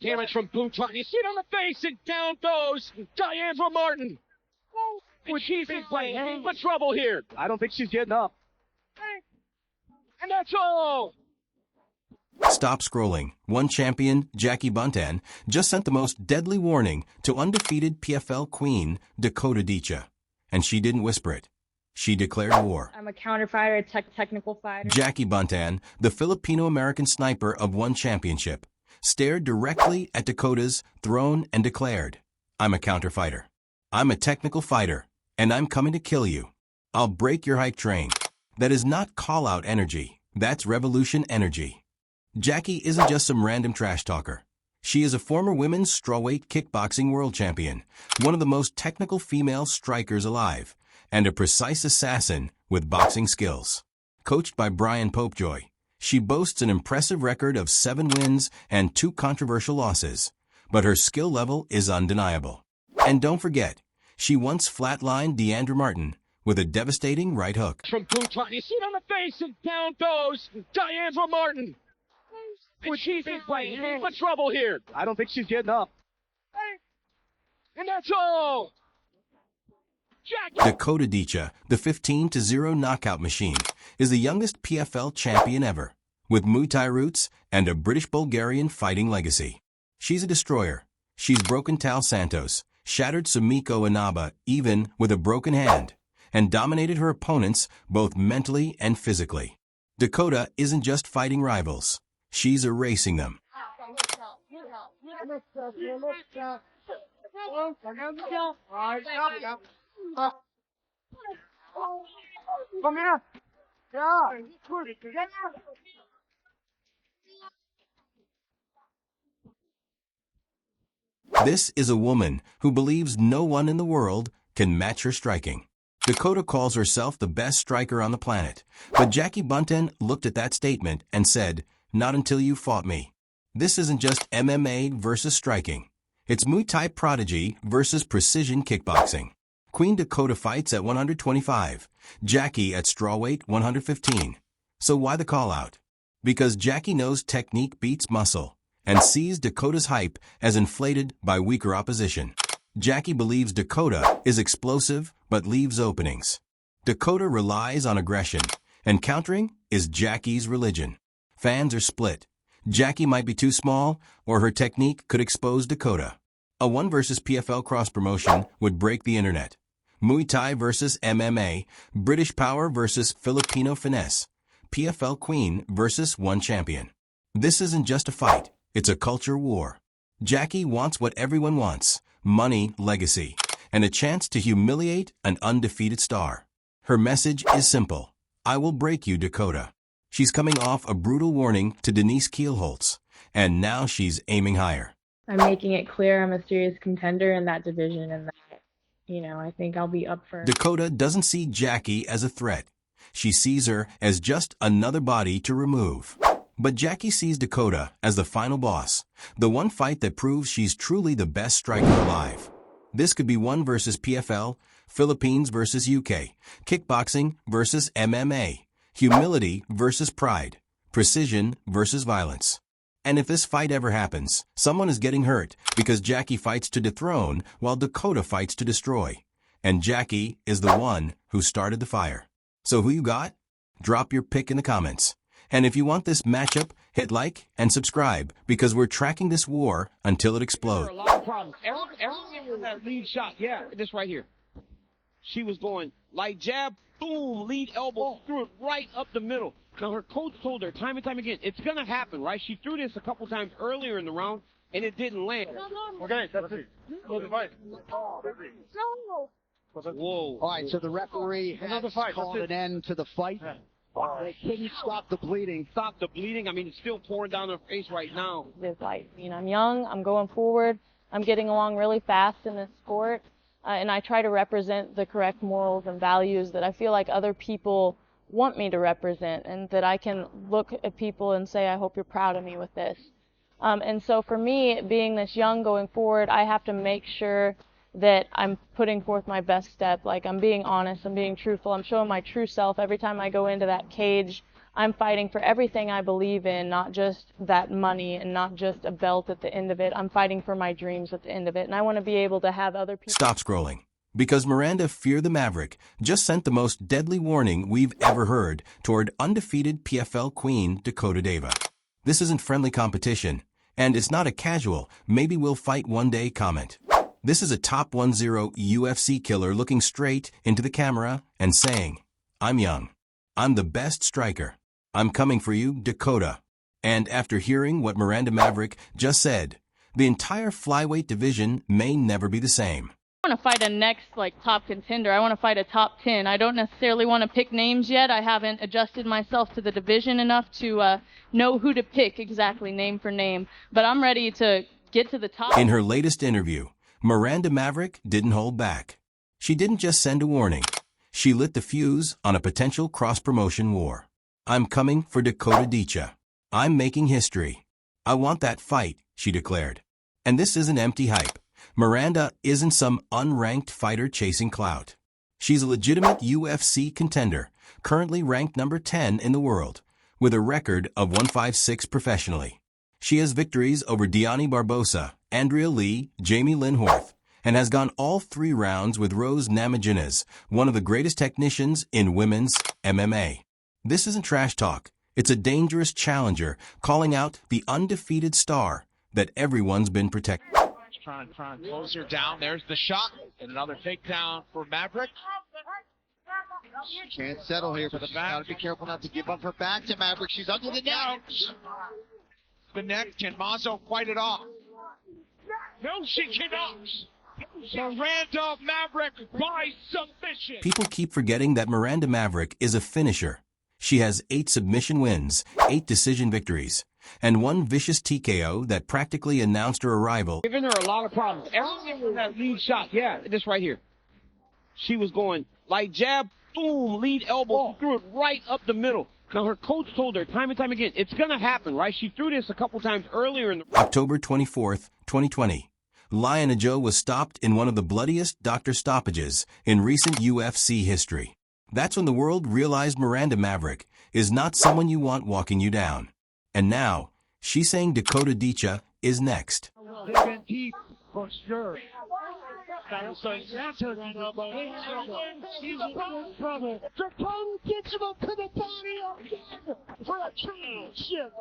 Damage from Buntan. You see it on the face, and down goes Diandra Martin. And she's in for trouble here. I don't think she's getting up. And that's all. Stop scrolling. One champion, Jackie Buntan, just sent the most deadly warning to undefeated PFL queen, Dakota Dicha. And she didn't whisper it. She declared war. I'm a counter-fighter, technical fighter. Jackie Buntan, the Filipino-American sniper of one championship, stared directly at Dakota's throne and declared, I'm a counter-fighter. I'm a technical fighter, and I'm coming to kill you. I'll break your hype train. That is not call-out energy. That's revolution energy. Jackie isn't just some random trash talker. She is a former women's strawweight kickboxing world champion, one of the most technical female strikers alive, and a precise assassin with boxing skills. Coached by Brian Popejoy, she boasts an impressive record of 7 wins and 2 controversial losses, but her skill level is undeniable. And don't forget, she once flatlined Diandra Martin with a devastating right hook. From Buntan. You see it on the face, and down goes Diandra Martin. And she's in for trouble here. I don't think she's getting up. And that's all. Jackie. Dakota Dicha, the 15-0 knockout machine, is the youngest PFL champion ever, with Muay Thai roots and a British-Bulgarian fighting legacy. She's a destroyer. She's broken Tal Santos, shattered Sumiko Inaba even with a broken hand, and dominated her opponents both mentally and physically. Dakota isn't just fighting rivals. She's erasing them. This is a woman who believes no one in the world can match her striking. Dakota calls herself the best striker on the planet, but Jackie Buntan looked at that statement and said, not until you fought me. This isn't just MMA versus striking. It's Muay Thai prodigy versus precision kickboxing. Queen Dakota fights at 125, Jackie at strawweight 115. So why the call-out? Because Jackie knows technique beats muscle and sees Dakota's hype as inflated by weaker opposition. Jackie believes Dakota is explosive but leaves openings. Dakota relies on aggression, and countering is Jackie's religion. Fans are split. Jackie might be too small, or her technique could expose Dakota. A 1 versus PFL cross-promotion would break the internet. Muay Thai versus MMA, British power versus Filipino finesse, PFL queen versus one champion. This isn't just a fight, it's a culture war. Jackie wants what everyone wants, money, legacy, and a chance to humiliate an undefeated star. Her message is simple. I will break you, Dakota. She's coming off a brutal warning to Denise Kielholtz, and now she's aiming higher. I'm making it clear I'm a serious contender in that division, and that, I think I'll be up for. Dakota doesn't see Jackie as a threat. She sees her as just another body to remove. But Jackie sees Dakota as the final boss, the one fight that proves she's truly the best striker alive. This could be 1 versus PFL, Philippines versus UK, kickboxing versus MMA, humility versus pride, precision versus violence. And if this fight ever happens, someone is getting hurt because Jackie fights to dethrone while Dakota fights to destroy. And Jackie is the one who started the fire. So who you got? Drop your pick in the comments. And if you want this matchup, hit like and subscribe because we're tracking this war until it explodes. A lot of problems. Everything was that lead shot. Yeah, this right here. She was going light jab, boom, lead elbow, threw it right up the middle. Now, her coach told her time and time again, it's going to happen, right? She threw this a couple times earlier in the round, and it didn't land. Okay, that's it. Close the fight. Whoa. All right, so the referee has called an end to the fight. They couldn't stop the bleeding. Stop the bleeding. I mean, it's still pouring down her face right now. It's like, I'm young, I'm going forward, I'm getting along really fast in this sport, and I try to represent the correct morals and values that I feel like other people want me to represent, and that I can look at people and say, I hope you're proud of me with this. And so for me, being this young going forward, I have to make sure that I'm putting forth my best step. Like, I'm being honest, I'm being truthful, I'm showing my true self every time I go into that cage. I'm fighting for everything I believe in, not just that money and not just a belt at the end of it. I'm fighting for my dreams at the end of it, and I want to be able to have other people... Stop scrolling, because Miranda Fear the Maverick just sent the most deadly warning we've ever heard toward undefeated PFL queen Dakota Dicha. This isn't friendly competition, and it's not a casual, maybe we'll fight one day comment. This is a top 10 UFC killer looking straight into the camera and saying, I'm young. I'm the best striker. I'm coming for you, Dakota. And after hearing what Miranda Maverick just said, the entire flyweight division may never be the same. I want to fight a next top contender. I want to fight a top 10. I don't necessarily want to pick names yet. I haven't adjusted myself to the division enough to know who to pick exactly name for name. But I'm ready to get to the top. In her latest interview, Miranda Maverick didn't hold back. She didn't just send a warning. She lit the fuse on a potential cross-promotion war. I'm coming for Dakota Dicha. I'm making history. I want that fight, she declared. And this isn't empty hype. Miranda isn't some unranked fighter chasing clout. She's a legitimate UFC contender, currently ranked number 10 in the world, with a record of 156 professionally. She has victories over Diani Barbosa, Andrea Lee, Jamie Lynn Horth, and has gone all 3 rounds with Rose Namajunas, one of the greatest technicians in women's MMA. This isn't trash talk. It's a dangerous challenger calling out the undefeated star that everyone's been protecting. Trying to close her down. There's the shot. And another takedown for Maverick. She can't settle here, but she's got to be careful not to give up her back to Maverick. She's under the neck. The neck. Can Mazo fight it off? No, she cannot. Miranda Maverick by submission. People keep forgetting that Miranda Maverick is a finisher. She has 8 submission wins, 8 decision victories, and 1 vicious TKO that practically announced her arrival. Giving her a lot of problems. Everything was that lead shot. Yeah, this right here. She was going like jab, boom, lead elbow, threw it right up the middle. Now, her coach told her time and time again, it's going to happen, right? She threw this a couple times earlier in the... October 24th, 2020. Lion Joe was stopped in one of the bloodiest doctor stoppages in recent UFC history. That's when the world realized Miranda Maverick is not someone you want walking you down. And now, she's saying Dakota Dicha is next. Deep for sure. Dakota gets him up to the body for a championship.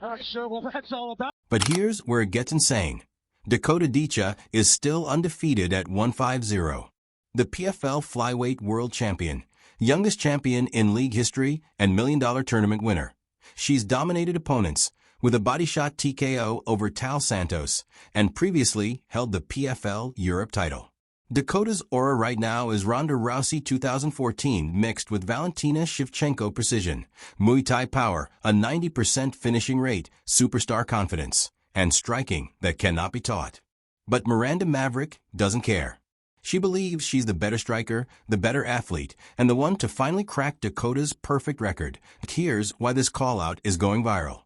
Not sure what that's all about. But here's where it gets insane. Dakota Dicha is still undefeated at 150. The PFL flyweight world champion, youngest champion in league history and $1 million tournament winner. She's dominated opponents with a body shot TKO over Tal Santos and previously held the PFL Europe title. Dakota's aura right now is Ronda Rousey 2014 mixed with Valentina Shevchenko precision, Muay Thai power, a 90% finishing rate, superstar confidence, and striking that cannot be taught. But Miranda Maverick doesn't care. She believes she's the better striker, the better athlete, and the one to finally crack Dakota's perfect record. Here's why this call-out is going viral.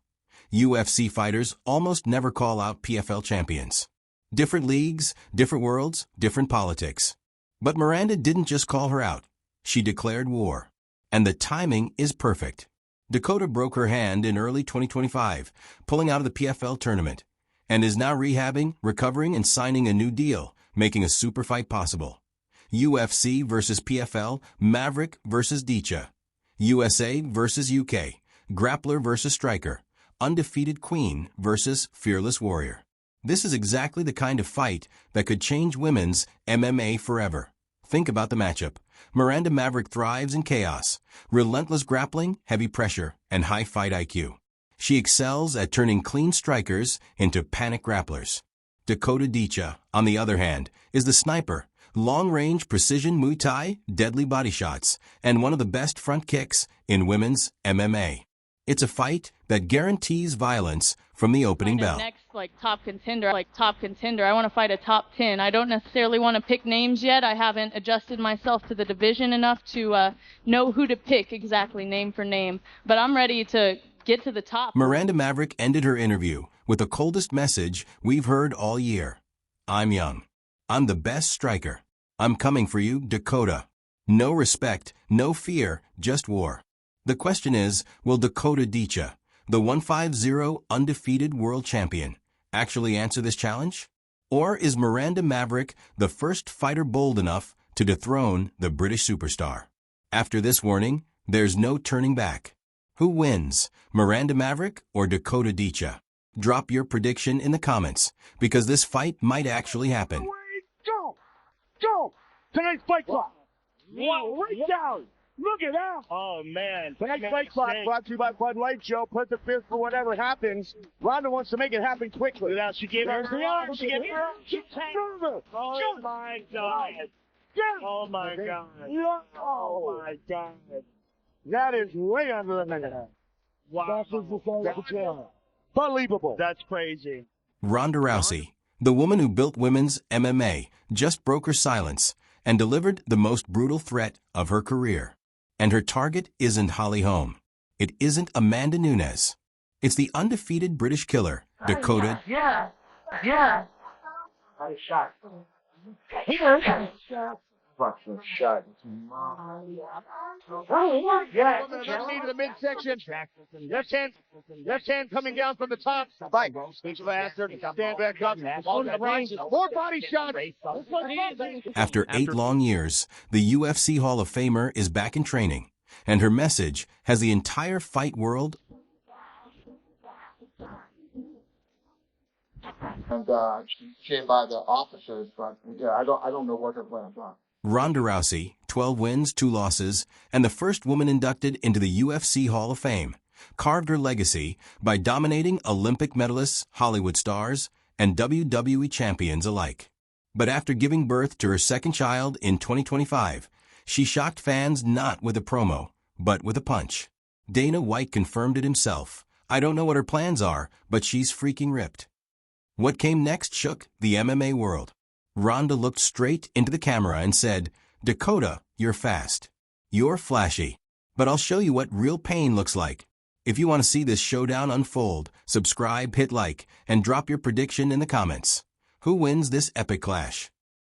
UFC fighters almost never call out PFL champions. Different leagues, different worlds, different politics. But Miranda didn't just call her out. She declared war. And the timing is perfect. Dakota broke her hand in early 2025, pulling out of the PFL tournament, and is now rehabbing, recovering, and signing a new deal, making a super fight possible. UFC versus PFL, Maverick versus Dicha. USA versus UK, grappler versus striker, undefeated queen versus fearless warrior. This is exactly the kind of fight that could change women's MMA forever. Think about the matchup. Miranda Maverick thrives in chaos, relentless grappling, heavy pressure, and high fight IQ. She excels at turning clean strikers into panic grapplers. Dakota Dicha, on the other hand, is the sniper, long-range precision Muay Thai, deadly body shots, and one of the best front kicks in women's MMA. It's a fight that guarantees violence from the opening bell. Next, top contender. I want to fight a top 10. I don't necessarily want to pick names yet. I haven't adjusted myself to the division enough to know who to pick exactly name for name. But I'm ready to get to the top. Miranda Maverick ended her interview with the coldest message we've heard all year. I'm young. I'm the best striker. I'm coming for you, Dakota. No respect, no fear, just war. The question is, will Dakota Dicha, the 150 undefeated world champion, actually answer this challenge? Or is Miranda Maverick the first fighter bold enough to dethrone the British superstar? After this warning, there's no turning back. Who wins, Miranda Maverick or Dakota Dicha? Drop your prediction in the comments, because this fight might actually happen. Go! Go! Tonight's fight clock. Wow, right down. Look at that. Oh, man. Tonight's fight clock brought to you by Bud Light, Joe. Put the fifth for whatever happens. Ronda wants to make it happen quickly. Now she gave her the arm. She gave her Oh, my God. Oh, my God. Oh, my God. That is way under a minute. Wow. Believable. That's crazy. Ronda Rousey, the woman who built women's MMA, just broke her silence and delivered the most brutal threat of her career. And her target isn't Holly Holm. It isn't Amanda Nunes. It's the undefeated British killer, Dakota. Yeah. Nice shot. Fucking shot. Yeah. Left knee to the midsection. Left hand coming down from the top. Fight. Faster. Stand back up. More body shots. After 8 long years, the UFC Hall of Famer is back in training, and her message has the entire fight world. And she came by the officers, but yeah, I don't know what her plans are. Ronda Rousey, 12 wins, 2 losses, and the first woman inducted into the UFC Hall of Fame, carved her legacy by dominating Olympic medalists, Hollywood stars, and WWE champions alike. But after giving birth to her second child in 2025, she shocked fans not with a promo, but with a punch. Dana White confirmed it himself. I don't know what her plans are, but she's freaking ripped. What came next shook the MMA world. Ronda looked straight into the camera and said, Dakota, you're fast. You're flashy. But I'll show you what real pain looks like. If you want to see this showdown unfold, subscribe, hit like, and drop your prediction in the comments. Who wins this epic clash?